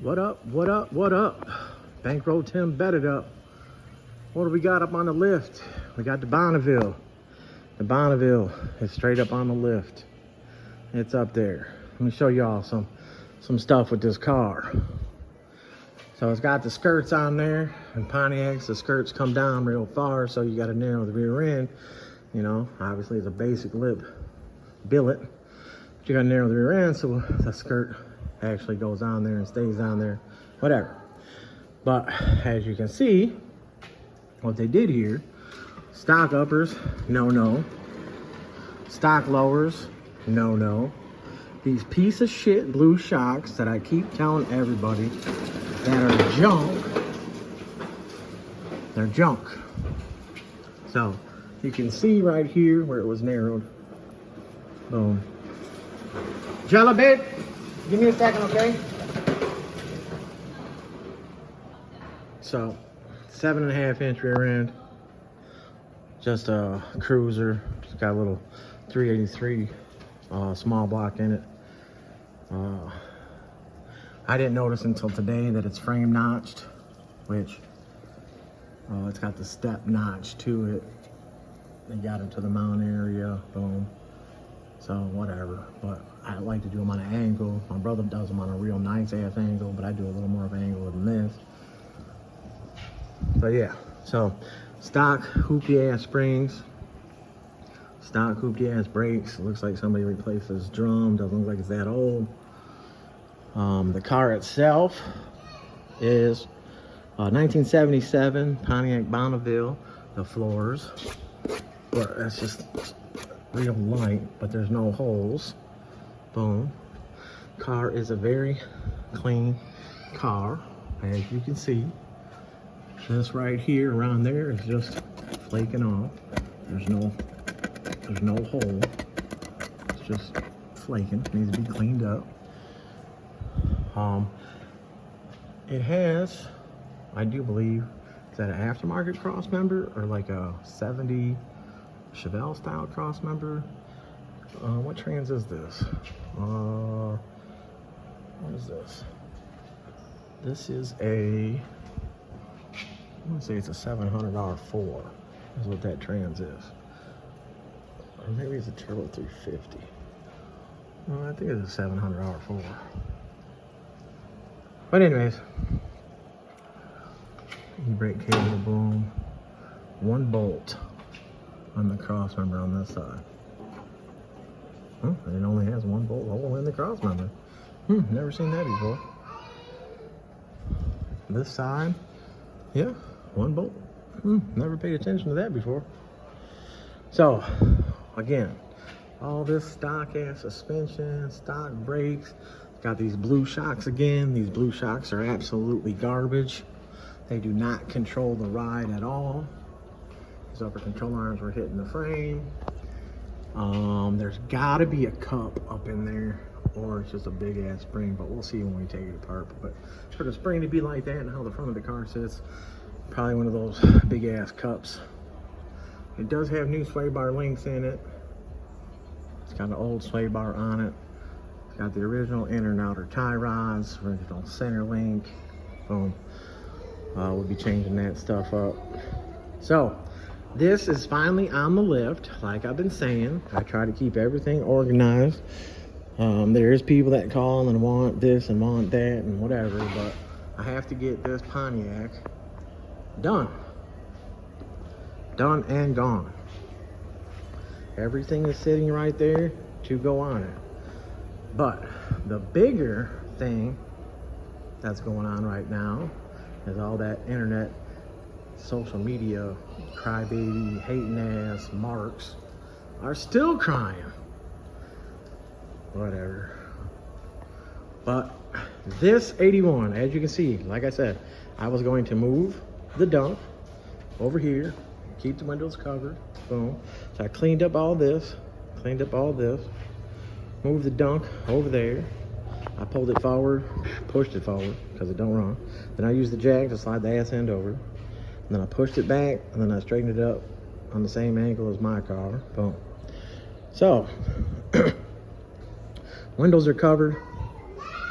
What up, what up, what up? Bankroll Tim bedded up. What do we got up on the lift? We got the Bonneville. The Bonneville is straight up on the lift. It's up there. Let me show y'all some stuff with this car. So it's got the skirts on there. In Pontiacs, the skirts come down real far, so you gotta narrow the rear end. You know, obviously it's a basic lip billet. But you gotta narrow the rear end so the skirt actually goes on there and stays on there, whatever. But as you can see, what they did here, stock uppers, no. Stock lowers, no. These piece of shit blue shocks that I keep telling everybody that are junk, they're junk. So you can see right here where it was narrowed. Boom. Jello babe, give me a second, okay? So 7.5 inch rear end, just a cruiser, just got a little 383 small block in it. I didn't notice until today that it's frame notched, which it's got the step notch to it. They got into the mount area, boom. So whatever, but I like to do them on an angle. My brother does them on a real nice ass angle, but I do a little more of an angle than this. So yeah, so stock hoopty ass springs, stock hoopty ass brakes. It looks like somebody replaced this drum. Doesn't look like it's that old. The car itself is 1977 Pontiac Bonneville. The floors, well, that's just real light, but there's no holes. Boom. Car is a very clean car, as you can see. This right here around there is just flaking off. There's no hole. It's just flaking. It needs to be cleaned up. It has, I do believe, is that an aftermarket cross member or like a 70 Chevelle style cross member? What trans is this? What is this? This is a, I want to say it's a $700 4 is what that trans is. Or maybe it's a Turbo 350. No, I think it's a $700 4. But anyways, e-brake cable, boom. One bolt on the cross member on this side. Huh, it only has one bolt hole in the cross member. Never seen that before. This side, yeah, one bolt. Never paid attention to that before. So, again, all this stock ass suspension, stock brakes. Got these blue shocks again. These blue shocks are absolutely garbage. They do not control the ride at all. These upper control arms were hitting the frame. There's gotta be a cup up in there, or it's just a big ass spring, but we'll see when we take it apart. But for the spring to be like that and how the front of the car sits, probably one of those big ass cups. It does have new sway bar links in it. It's got an old sway bar on it. It's got the original inner and outer tie rods, original center link. Boom. We'll be changing that stuff up. So this is finally on the lift. Like I've been saying, I try to keep everything organized. There's people that call and want this and want that and whatever, but I have to get this Pontiac done and gone. Everything is sitting right there to go on it. But the bigger thing that's going on right now is all that internet, social media, crybaby, hating ass marks are still crying. Whatever. But this 81, as you can see, like I said, I was going to move the dump over here, keep the windows covered, boom. So I cleaned up all this, moved the dunk over there. I pulled it forward, pushed it forward because it don't run. Then I used the jack to slide the ass end over. And then I pushed it back, and then I straightened it up on the same angle as my car. Boom. So, windows are covered,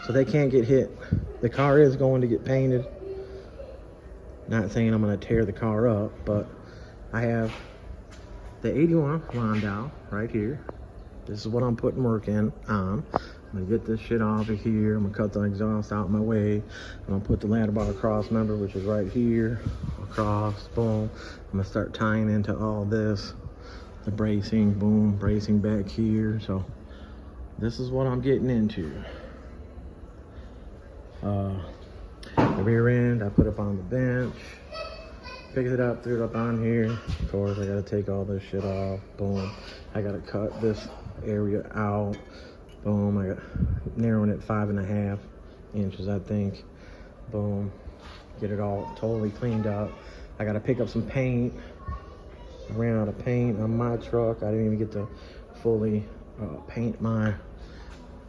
so they can't get hit The car is going to get painted. Not saying I'm going to tear the car up, but I have the 81 Landau right here. This is what I'm putting work in on. I'm gonna get this shit off of here. I'm gonna cut the exhaust out of my way. I'm gonna put the ladder bar cross member, which is right here, across, boom. I'm gonna start tying into all this. The bracing, boom, bracing back here. So this is what I'm getting into. The rear end, I put up on the bench. Picked it up, threw it up on here. Of course, I gotta take all this shit off. Boom. I gotta cut this area out. Boom. I got narrowing it 5.5 inches, I think. Boom. Get it all totally cleaned up. I gotta pick up some paint. I ran out of paint on my truck. I didn't even get to fully paint my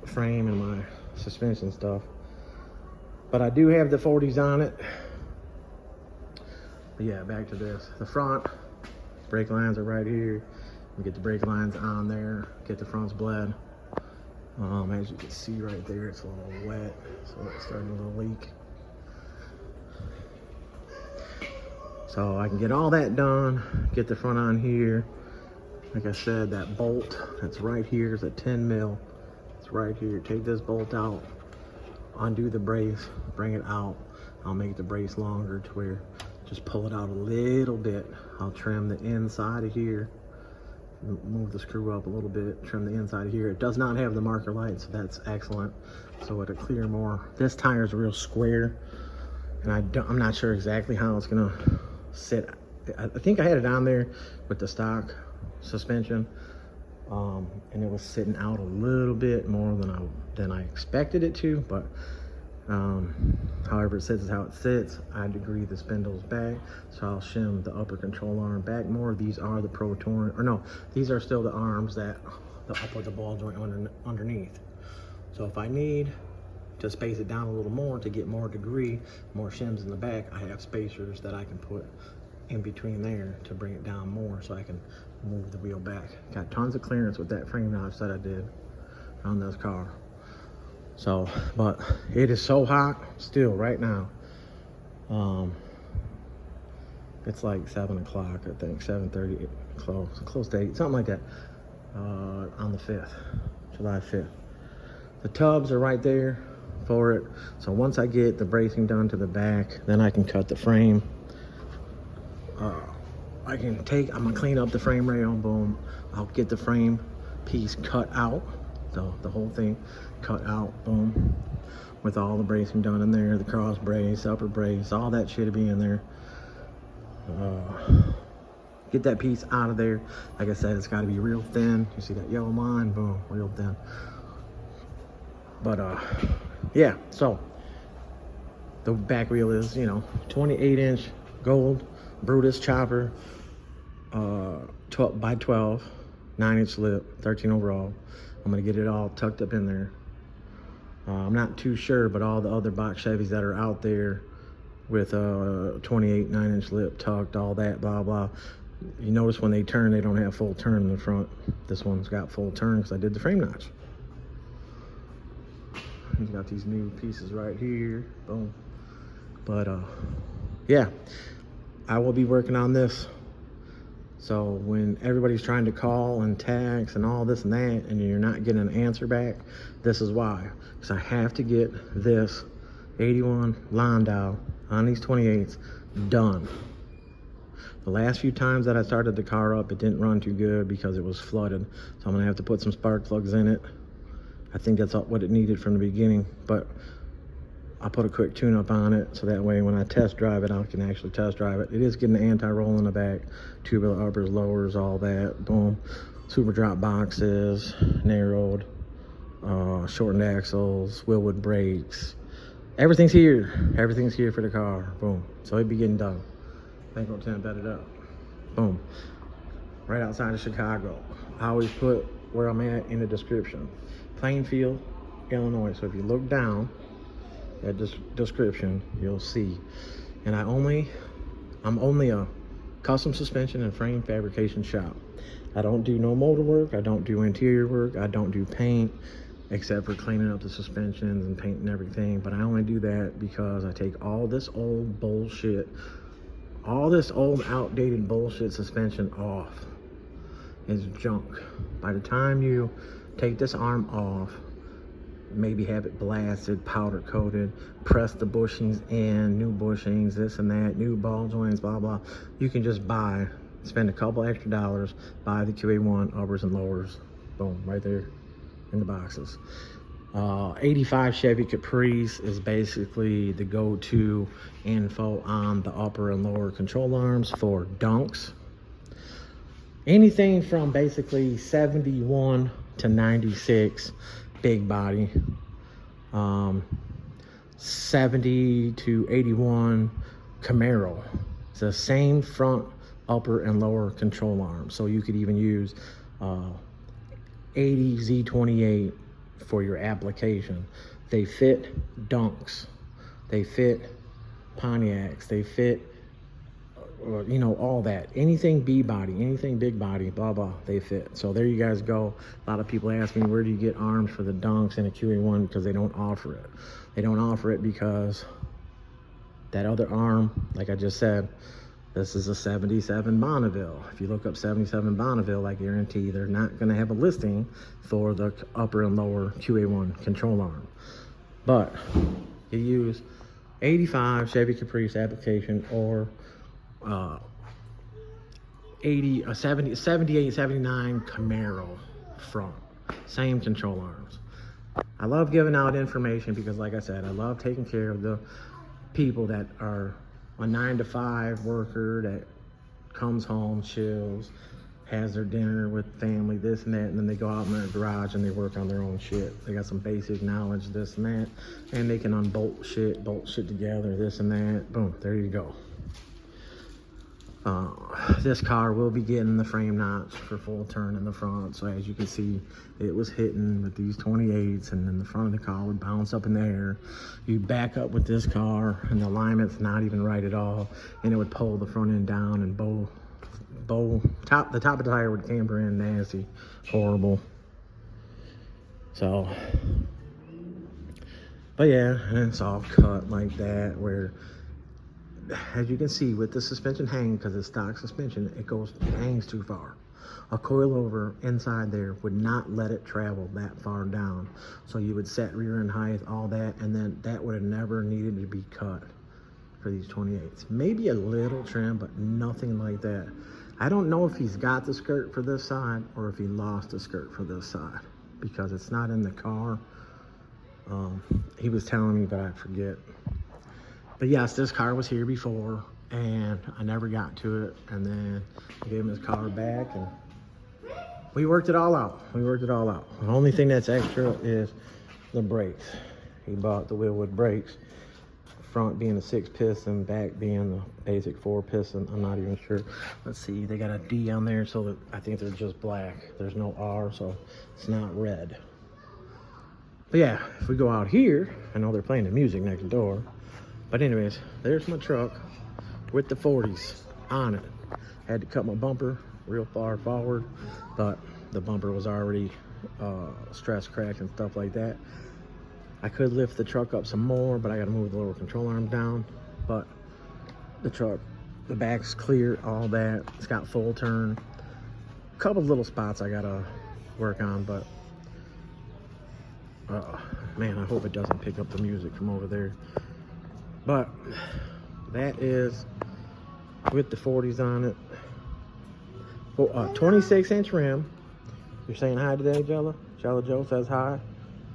frame and my suspension stuff. But I do have the 40s on it. But yeah, back to this. The front brake lines are right here. We get the brake lines on there. Get the fronts bled. As you can see right there, it's a little wet, so it's starting a little leak. So I can get all that done. Get the front on here. Like I said, that bolt that's right here is a 10 mil. It's right here. Take this bolt out. Undo the brace. Bring it out. I'll make the brace longer to where just pull it out a little bit. I'll trim the inside of here. Move the screw up a little bit. Trim the inside of here. It does not have the marker light, so that's excellent. So it'll clear more. This tire is real square, and I'm not sure exactly how it's gonna sit. I think I had it on there with the stock suspension, and it was sitting out a little bit more than I expected it to, but however it sits is how it sits. I degree the spindles back, so I'll shim the upper control arm back more. These are the Pro Touring, or no, these are still the arms that up with the ball joint underneath. So if I need to space it down a little more to get more degree, more shims in the back, I have spacers that I can put in between there to bring it down more, so I can move the wheel back. Got tons of clearance with that frame notch that I did on this car. So, but it is so hot still right now. It's like 7 o'clock, I think, 7:30, close to 8, something like that, on the 5th, July 5th. The tubs are right there for it. So once I get the bracing done to the back, then I can cut the frame. I'm gonna clean up the frame rail, boom. I'll get the frame piece cut out. So the whole thing cut out, boom, with all the bracing done in there, the cross brace, upper brace, all that shit will be in there. Get that piece out of there. Like I said, it's got to be real thin. You see that yellow line, boom, real thin. But yeah, so the back wheel is, 28-inch gold Brutus chopper, 12 by 12, 9-inch lip, 13 overall. I'm gonna get it all tucked up in there. I'm not too sure, but all the other box Chevys that are out there with 28 9-inch lip tucked, all that, blah blah. You notice when they turn, they don't have full turn in the front. This one's got full turn because I did the frame notch. He's got these new pieces right here, boom. But yeah, I will be working on this. So when everybody's trying to call and text and all this and that, and you're not getting an answer back, this is why. Because I have to get this 81 Landau on these 28s done. The last few times that I started the car up, it didn't run too good because it was flooded. So I'm gonna have to put some spark plugs in it. I think that's what it needed from the beginning, but I put a quick tune-up on it, so that way when I test drive it, I can actually test drive it. It is getting the anti-roll in the back, tubular uppers, lowers, all that, boom. Super drop boxes, narrowed, shortened axles, wheelwood brakes. Everything's here. Everything's here for the car, boom. So it'd be getting done. Bankroll Tim bedded up, boom. Right outside of Chicago. I always put where I'm at in the description. Plainfield, Illinois. So if you look down at this description, you'll see. And I'm only a custom suspension and frame fabrication shop. I don't do no motor work. I don't do interior work. I don't do paint. except for cleaning up the suspensions and painting everything. But I only do that because I take all this old bullshit, all this old outdated bullshit suspension off. It's junk. By the time you take this arm off, maybe have it blasted, powder coated, press the bushings in, new bushings, this and that, new ball joints, blah blah, you can just buy, spend a couple extra dollars, buy the QA1 uppers and lowers, boom, right there in the boxes. 85 Chevy Caprice is basically the go-to info on the upper and lower control arms for dunks. Anything from basically 71 to 96 big body, 70 to 81 Camaro. It's the same front, upper, and lower control arm. So you could even use 80 Z28 for your application. They fit dunks, they fit Pontiacs, they fit, you know, all that. Anything B body, anything big body, blah blah, they fit. So there you guys go. A lot of people ask me, where do you get arms for the dunks in a QA1? Because they don't offer it. They don't offer it because that other arm, like I just said, this is a 77 Bonneville. If you look up 77 Bonneville, I guarantee they're not going to have a listing for the upper and lower QA1 control arm. But you use 85 Chevy Caprice application or 78, 79 Camaro front. Same control arms. I love giving out information because, like I said, I love taking care of the people that are a 9-to-5 worker that comes home, chills, has their dinner with family, this and that, and then they go out in their garage and they work on their own shit. They got some basic knowledge, this and that, and they can unbolt shit, bolt shit together, this and that. Boom, there you go. This car will be getting the frame notch for full turn in the front. So as you can see, it was hitting with these 28s, and then the front of the car would bounce up in the air. You back up with this car and the alignment's not even right at all, and it would pull the front end down and the top of the tire would camber in, nasty, horrible. So, but yeah, and it's all cut like that, where as you can see with the suspension hang, because it's stock suspension, it hangs too far. A coilover inside there would not let it travel that far down. So you would set rear end height, all that, and then that would have never needed to be cut for these 28s. Maybe a little trim, but nothing like that. I don't know if he's got the skirt for this side or if he lost the skirt for this side, because it's not in the car. He was telling me, but I forget. But yes, this car was here before, and I never got to it. And then I gave him his car back, and we worked it all out. The only thing that's extra is the brakes. He bought the Willwood brakes, front being a 6-piston, back being the basic 4-piston. I'm not even sure. Let's see, they got a D on there, so that I think they're just black. There's no R, so it's not red. But yeah, if we go out here, I know they're playing the music next door. But anyways, there's my truck with the 40s on it. Had to cut my bumper real far forward, but the bumper was already stress cracked and stuff like that. I could lift the truck up some more, but I got to move the lower control arm down. But the truck, the back's clear, all that. It's got full turn. A couple little spots I got to work on, but man, I hope it doesn't pick up the music from over there. But that is with the 40s on it. 26-inch rim. You're saying hi today, Jella? Jella Joe says hi.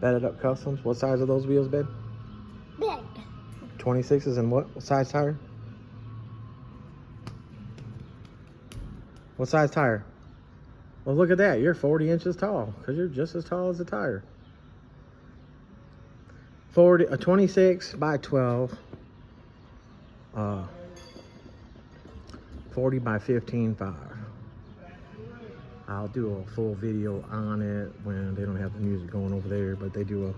Bedded up Kustoms. What size are those wheels, babe? Big. 26s and what size tire? What size tire? Well, look at that. You're 40 inches tall because you're just as tall as the tire. 26 by 12. 40 by 15.5. I'll do a full video on it when they don't have the music going over there, but they do a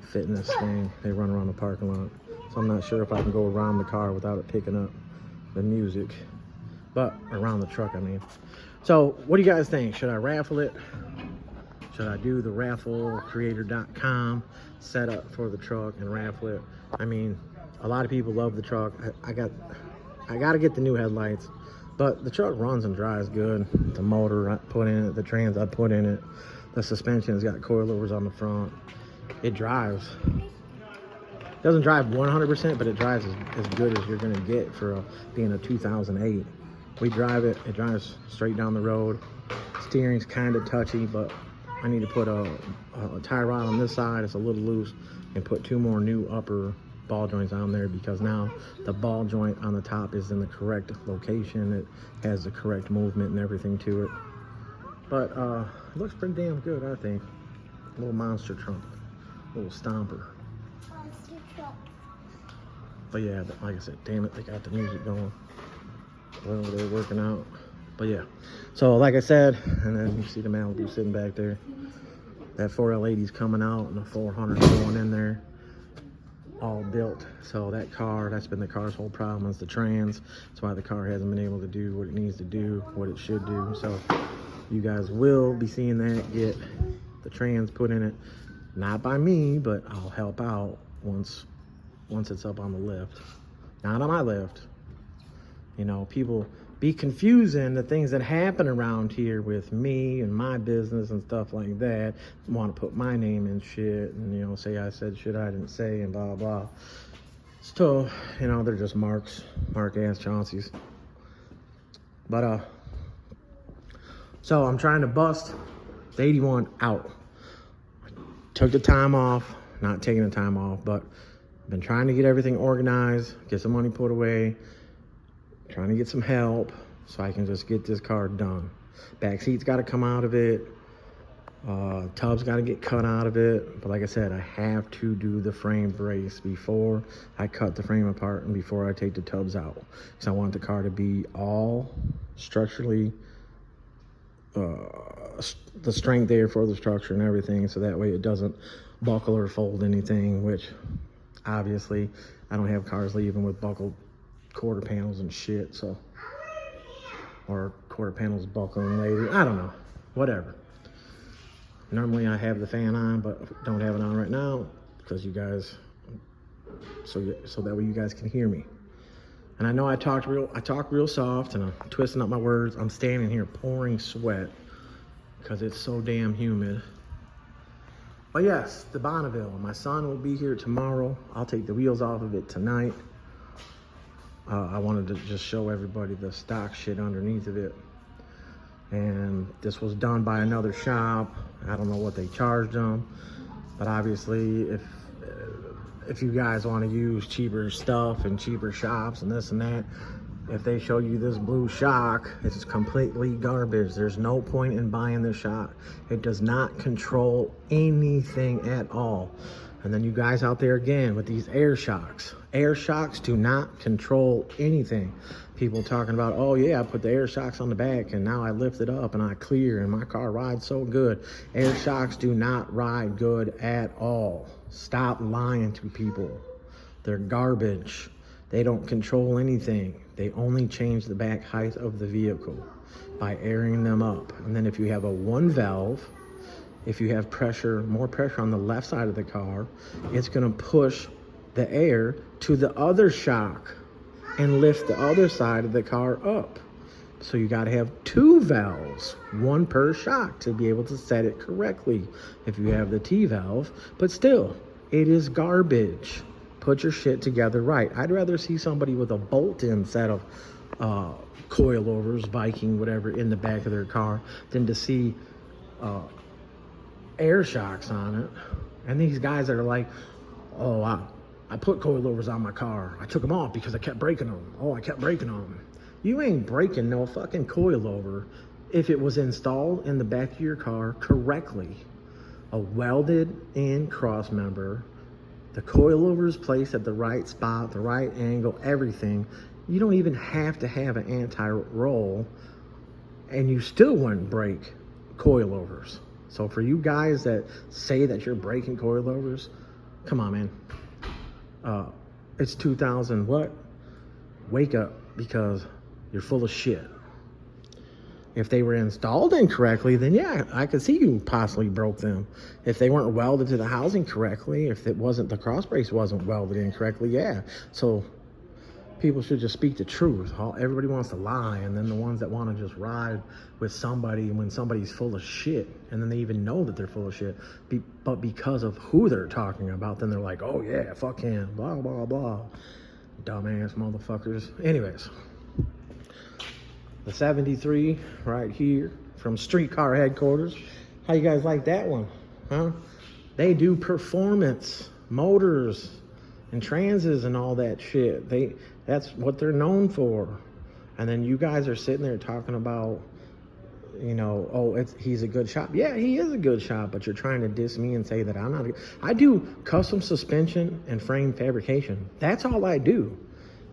fitness thing. They run around the parking lot. So I'm not sure if I can go around the car without it picking up the music, but around the truck, I mean. So what do you guys think? Should I raffle it? Should I do the rafflecreator.com setup for the truck and raffle it? I mean, a lot of people love the truck. I got to get the new headlights, but the truck runs and drives good. The motor I put in it, the trans I put in it, the suspension has got coilovers on the front. It drives. Doesn't drive 100%, but it drives as good as you're gonna get for being a 2008. We drive it. It drives straight down the road. Steering's kind of touchy, but I need to put a tie rod on this side. It's a little loose, and put 2 more new upper ball joints on there, because now the ball joint on the top is in the correct location. It has the correct movement and everything to it. But it looks pretty damn good, I think. Little monster truck, little stomper. But yeah, like I said, damn it, they got the music going. Well, they're working out. But yeah, so like I said, and then you see the Malibu sitting back there. That 4L80's coming out and the 400 going in there, all built. So that car, that's been the car's whole problem, is the trans. That's why the car hasn't been able to do what it needs to do, what it should do. So you guys will be seeing that get the trans put in it, not by me, but I'll help out once it's up on the lift. Not on my lift. You know, people be confusing the things that happen around here with me and my business and stuff like that. Want to put my name in shit and, you know, say I said shit I didn't say and blah, blah. So, you know, they're just mark-ass Chaunceys. But, so I'm trying to bust the 81 out. Took the time off, not taking the time off, but I've been trying to get everything organized, get some money put away, trying to get some help so I can just get this car done. Back seat's got to come out of it. Tub's got to get cut out of it. But like I said, I have to do the frame brace before I cut the frame apart and before I take the tubs out, because I want the car to be all structurally, the strength there for the structure and everything, so that way it doesn't buckle or fold anything, which obviously I don't have cars leaving with buckled quarter panels and shit, so, or quarter panels buckling later, I don't know, whatever. Normally I have the fan on, but don't have it on right now because you guys, so that way you guys can hear me. And I know I talk real soft and I'm twisting up my words. I'm standing here pouring sweat because it's so damn humid. But yes, the Bonneville. My son will be here tomorrow. I'll take the wheels off of it tonight. I wanted to just show everybody the stock shit underneath of it. And this was done by another shop. I don't know what they charged them, but obviously if you guys want to use cheaper stuff and cheaper shops and this and that, if they show you this blue shock, it's completely garbage. There's no point in buying this shock. It does not control anything at all. And then you guys out there again with these air shocks. Air shocks do not control anything. People talking about, oh yeah, I put the air shocks on the back and now I lift it up and I clear and my car rides so good. Air shocks do not ride good at all. Stop lying to people. They're garbage. They don't control anything. They only change the back height of the vehicle by airing them up. And then if you have a one valve, if you have pressure, more pressure on the left side of the car, it's gonna push the air to the other shock and lift the other side of the car up. So you gotta have two valves, one per shock, to be able to set it correctly if you have the T valve. But still, it is garbage. Put your shit together right. I'd rather see somebody with a bolt-in set of coilovers, Viking, whatever, in the back of their car than to see air shocks on it. And these guys that are like, oh, I put coilovers on my car. I took them off because I kept breaking them. Oh, I kept breaking them. You ain't breaking no fucking coilover if it was installed in the back of your car correctly. A welded in cross member, the coilovers placed at the right spot, the right angle, everything. You don't even have to have an anti-roll and you still wouldn't break coilovers. So for you guys that say that you're breaking coilovers, come on, man. It's 2000 what? Wake up, because you're full of shit. If they were installed incorrectly, then yeah, I could see you possibly broke them. If they weren't welded to the housing correctly, if it wasn't, the cross brace wasn't welded in correctly, yeah. So people should just speak the truth. Everybody wants to lie, and then the ones that want to just ride with somebody when somebody's full of shit, and then they even know that they're full of shit, but because of who they're talking about, then they're like, oh yeah, fuck him, blah, blah, blah. Dumbass motherfuckers. Anyways. The 73 right here from Streetcar Headquarters. How you guys like that one? Huh? They do performance, motors, and transes and all that shit. That's what they're known for. And then you guys are sitting there talking about, you know, oh, he's a good shop. Yeah, he is a good shop, but you're trying to diss me and say that I'm not. I do custom suspension and frame fabrication. That's all I do.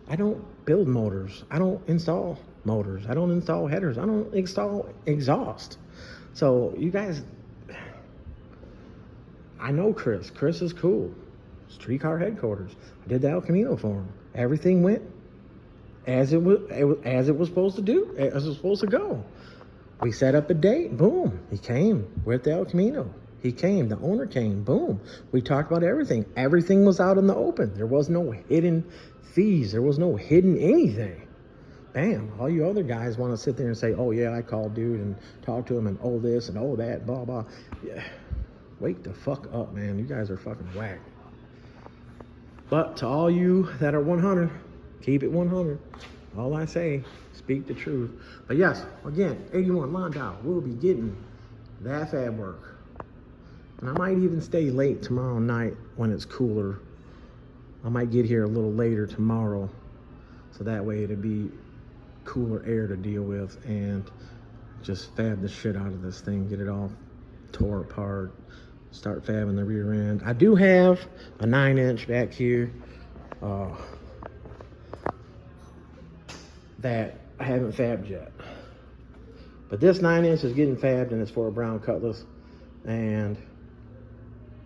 I don't build motors. I don't install motors. I don't install headers. I don't install exhaust. So you guys, I know Chris. Chris is cool. Streetcar Headquarters. I did the El Camino for him. Everything went as it was supposed to do, as it was supposed to go. We set up a date. Boom. He came with the El Camino. He came. The owner came. Boom. We talked about everything. Everything was out in the open. There was no hidden fees. There was no hidden anything. Bam. All you other guys want to sit there and say, oh yeah, I called dude and talked to him and oh this and oh that, blah, blah. Yeah. Wake the fuck up, man. You guys are fucking whack. But to all you that are 100, keep it 100. All I say, speak the truth. But yes, again, 81 Landau, we'll be getting that fab work. And I might even stay late tomorrow night when it's cooler. I might get here a little later tomorrow, so that way it'll be cooler air to deal with, and just fab the shit out of this thing, get it all tore apart, start fabbing the rear end. I do have a 9-inch back here that I haven't fabbed yet, but this 9-inch is getting fabbed, and it's for a brown Cutlass, and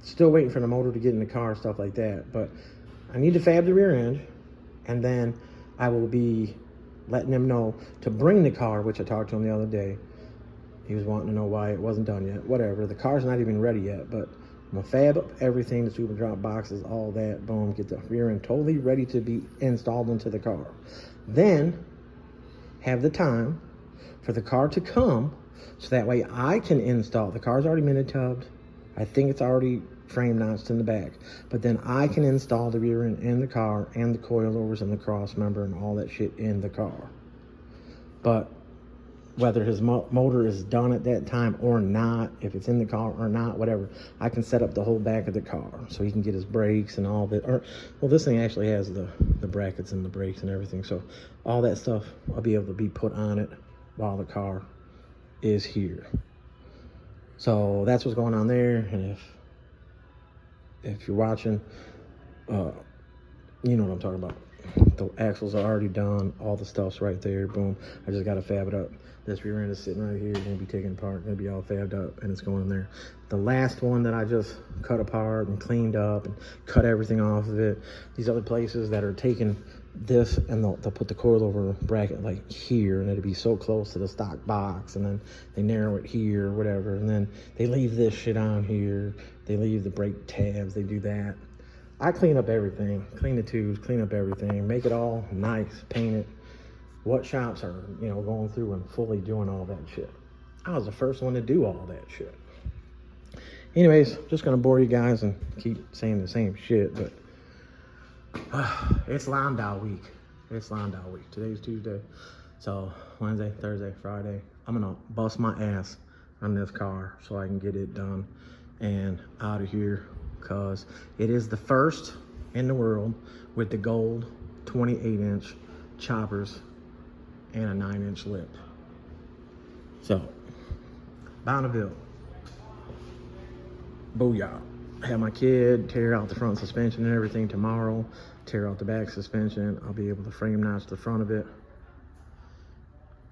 still waiting for the motor to get in the car, stuff like that. But I need to fab the rear end, and then I will be letting him know to bring the car, which I talked to him the other day. He was wanting to know why it wasn't done yet. Whatever, the car's not even ready yet, but I'm gonna fab up everything, the super drop boxes, all that, boom, get the rear end totally ready to be installed into the car. Then have the time for the car to come, so that way I can install. The car's already minute tubbed. I think it's already frame notched in the back, but then I can install the rear end in the car and the coilovers and the cross member and all that shit in the car. But whether his motor is done at that time or not, if it's in the car or not, whatever, I can set up the whole back of the car so he can get his brakes and all that. Or, well, this thing actually has the brackets and the brakes and everything, so all that stuff I'll be able to be put on it while the car is here. So that's what's going on there. And if you're watching, you know what I'm talking about. The axles are already done. All the stuff's right there. Boom. I just got to fab it up. This rear end is sitting right here. It's going to be taken apart. Going to be all fabbed up, and it's going in there. The last one that I just cut apart and cleaned up and cut everything off of it. These other places that are taking this, and they'll put the coilover bracket like here, and it'll be so close to the stock box, and then they narrow it here or whatever, and then they leave this shit on here. They leave the brake tabs. They do that. I clean up everything, clean the tubes, clean up everything, make it all nice, paint it. What shops are, you know, going through and fully doing all that shit? I was the first one to do all that shit. Anyways, just gonna bore you guys and keep saying the same shit, but it's Landau week. It's Landau week. Today's Tuesday, so Wednesday, Thursday, Friday, I'm gonna bust my ass on this car so I can get it done and out of here, because it is the first in the world with the gold 28-inch choppers and a 9-inch lip. So, Bonneville, booyah. Have my kid tear out the front suspension and everything tomorrow, tear out the back suspension. I'll be able to frame notch the front of it,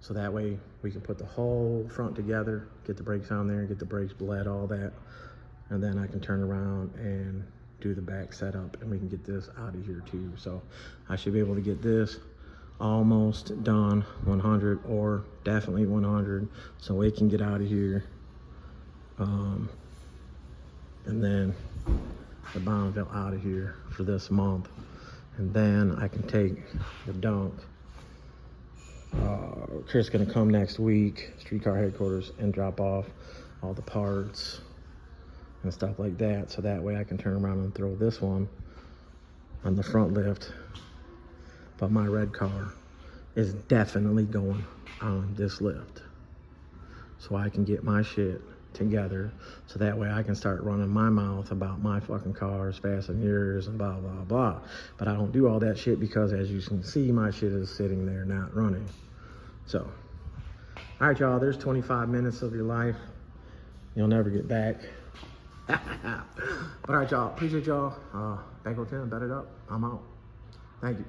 so that way we can put the whole front together, get the brakes on there, get the brakes bled, all that, and then I can turn around and do the back setup, and we can get this out of here too. So I should be able to get this almost done, 100 or definitely 100, so we can get out of here. And then the Bonneville out of here for this month. And then I can take the dunk. Chris gonna come next week, streetcar headquarters, and drop off all the parts and stuff like that. So that way I can turn around and throw this one on the front lift. But my red car is definitely going on this lift. So I can get my shit together, so that way I can start running my mouth about my fucking car is faster than yours and blah, blah, blah. But I don't do all that shit because, as you can see, my shit is sitting there not running. So, all right, y'all, there's 25 minutes of your life you'll never get back. But all right, y'all, appreciate y'all. Bankroll Tim, bet it up. I'm out. Thank you.